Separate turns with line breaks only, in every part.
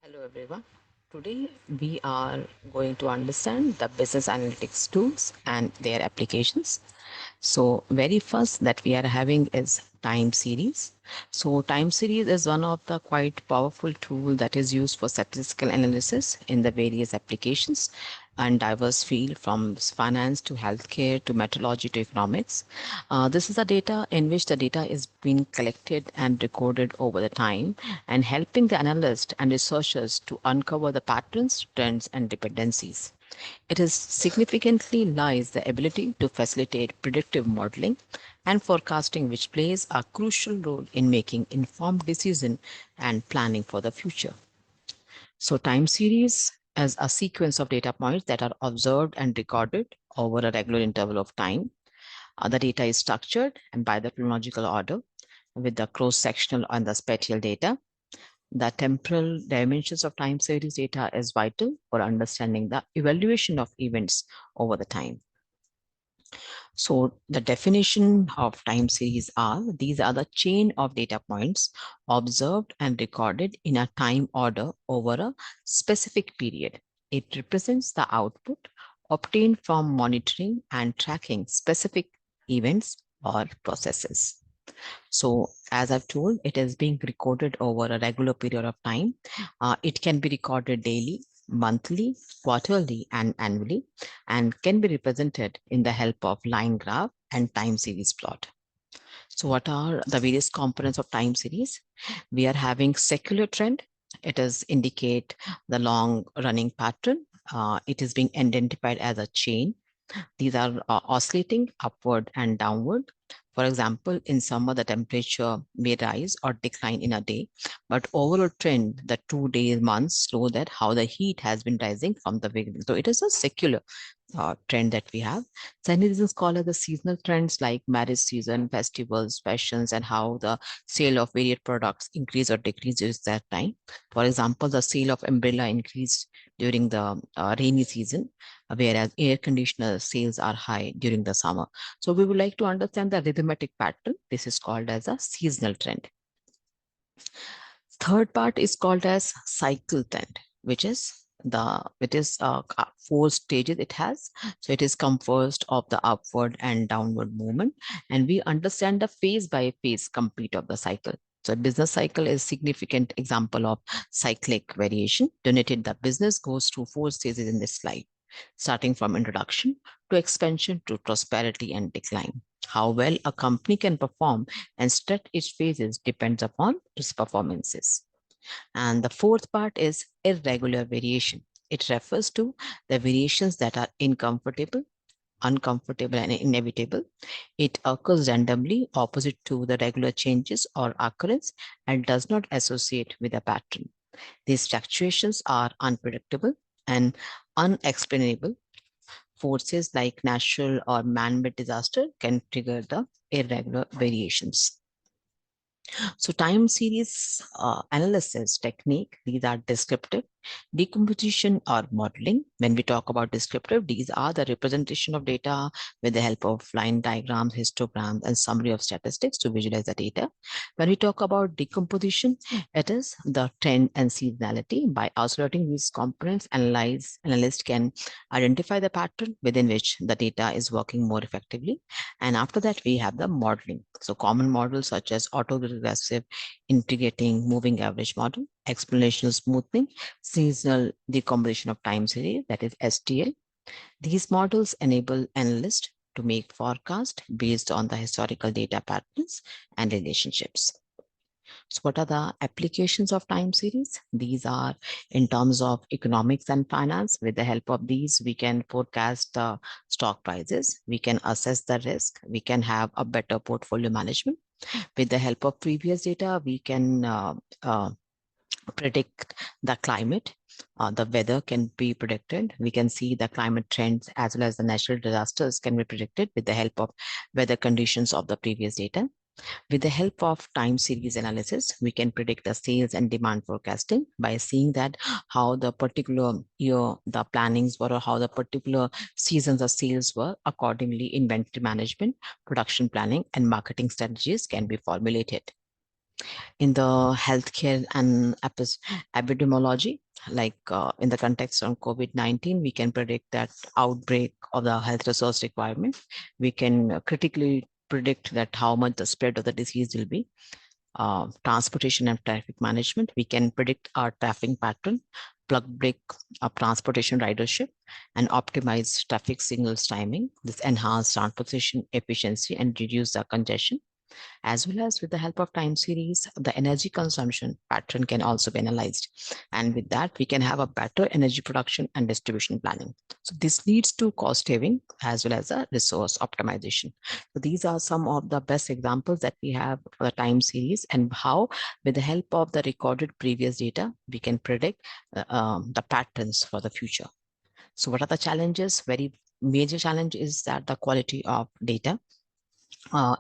Hello everyone. Today we are going to understand the business analytics tools and their applications. So very first that we are having is time series. So time series is one of the quite powerful tool that is used for statistical analysis in the various applications and diverse field from finance to healthcare to meteorology to economics. This is a data in which the data is being collected and recorded over the time and helping the analyst and researchers to uncover the patterns, trends, and dependencies. It is significantly lies the ability to facilitate predictive modeling and forecasting, which plays a crucial role in making informed decision and planning for the future. So time series as a sequence of data points that are observed and recorded over a regular interval of time. The data is structured and by the chronological order with the cross-sectional and the spatial data. The temporal dimensions of time series data is vital for understanding the evaluation of events over the time. So the definition of time series are, these are the chain of data points observed and recorded in a time order over a specific period. It represents the output obtained from monitoring and tracking specific events or processes. So as I've told, it is being recorded over a regular period of time. It can be recorded daily, monthly, quarterly, and annually, and can be represented in the help of line graph and time series plot. So what are the various components of time series? We are having secular trend. It is indicate the long running pattern. It is being identified as a chain. These are oscillating upward and downward. For example, in summer, the temperature may rise or decline in a day, but overall trend, the 2 days, months show that how the heat has been rising from the beginning. So it is a secular trend that we have. Many reasons called as the seasonal trends like marriage season, festivals, fashions, and how the sale of various products increase or decrease during that time. For example, the sale of umbrella increased during the rainy season, whereas air conditioner sales are high during the summer. So we would like to understand the rhythmic pattern. This is called as a seasonal trend. Third part is called as cycle trend, which is four stages it has. So it is composed of the upward and downward movement, and we understand the phase by phase complete of the cycle. So business cycle is significant example of cyclic variation. Denoted the business goes through four stages in this slide, starting from introduction to expansion to prosperity and decline. How well a company can perform and stretch its phases depends upon its performances. And the fourth part is irregular variation. It refers to the variations that are uncomfortable, and inevitable. It occurs randomly opposite to the regular changes or occurrence and does not associate with a pattern. These fluctuations are unpredictable and unexplainable. Forces like natural or man-made disaster can trigger the irregular variations. So time series analysis technique, these are descriptive, decomposition or modeling. When we talk about descriptive, these are the representation of data with the help of line diagrams, histograms, and summary of statistics to visualize the data. When we talk about decomposition, it is the trend and seasonality. By isolating these components, analyst can identify the pattern within which the data is working more effectively. And after that, we have the modeling. So common models such as autoregressive, integrating, moving average model, exponential smoothing, seasonal decomposition of time series, that is STL. These models enable analysts to make forecasts based on the historical data patterns and relationships. So what are the applications of time series? These are in terms of economics and finance. With the help of these, we can forecast the stock prices. We can assess the risk. We can have a better portfolio management. With the help of previous data, we can predict the climate. The weather can be predicted. We can see the climate trends as well as the natural disasters can be predicted with the help of weather conditions of the previous data. With the help of time series analysis, we can predict the sales and demand forecasting by seeing that how the particular year the plannings were or how the particular seasons of sales were. Accordingly, inventory management, production planning, and marketing strategies can be formulated. In the healthcare and epidemiology, like in the context of COVID-19, we can predict that outbreak of the health resource requirement. We can critically predict that how much the spread of the disease will be. Transportation and traffic management, we can predict our traffic pattern, plug break of transportation ridership, and optimize traffic signals timing. This enhance transportation efficiency and reduce the congestion. As well as with the help of time series, the energy consumption pattern can also be analyzed. And with that, we can have a better energy production and distribution planning. So this leads to cost saving as well as a resource optimization. So these are some of the best examples that we have for the time series, and how with the help of the recorded previous data, we can predict the patterns for the future. So what are the challenges? Very major challenge is that the quality of data,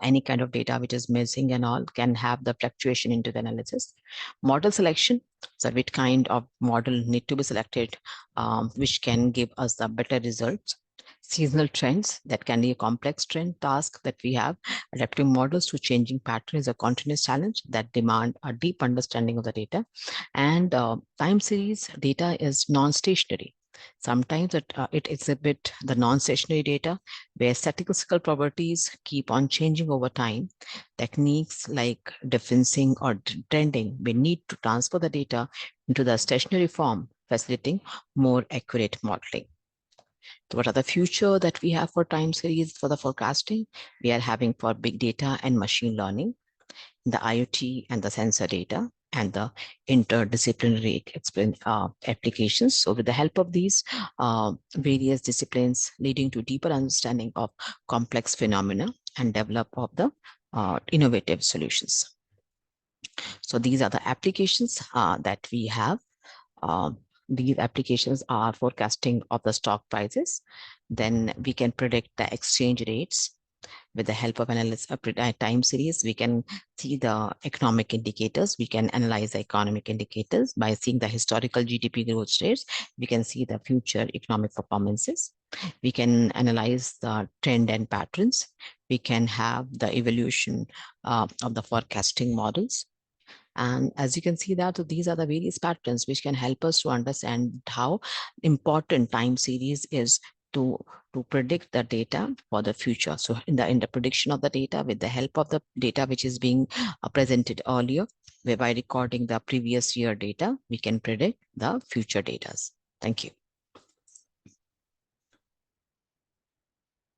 any kind of data which is missing and all can have the fluctuation into the analysis. Model selection, so which kind of model need to be selected, which can give us the better results. Seasonal trends, that can be a complex trend task that we have. Adapting models to changing patterns is a continuous challenge that demand a deep understanding of the data. And time series data is non-stationary. Sometimes it exhibit the non-stationary data where statistical properties keep on changing over time. Techniques like differencing or trending may need to transfer the data into the stationary form, facilitating more accurate modeling. So what are the future that we have for time series for the forecasting? We are having for big data and machine learning, the IoT and the sensor data, and the interdisciplinary applications. So with the help of these various disciplines leading to deeper understanding of complex phenomena and develop of the innovative solutions. So these are the applications that we have. These applications are forecasting of the stock prices. Then we can predict the exchange rates. With the help of analysis time series, we can see the economic indicators. We can analyze the economic indicators by seeing the historical GDP growth rates. We can see the future economic performances. We can analyze the trend and patterns. We can have the evolution of the forecasting models. And as you can see that, so these are the various patterns which can help us to understand how important time series is to predict the data for the future. So in the prediction of the data, with the help of the data which is being presented earlier, whereby recording the previous year data, we can predict the future data. Thank you.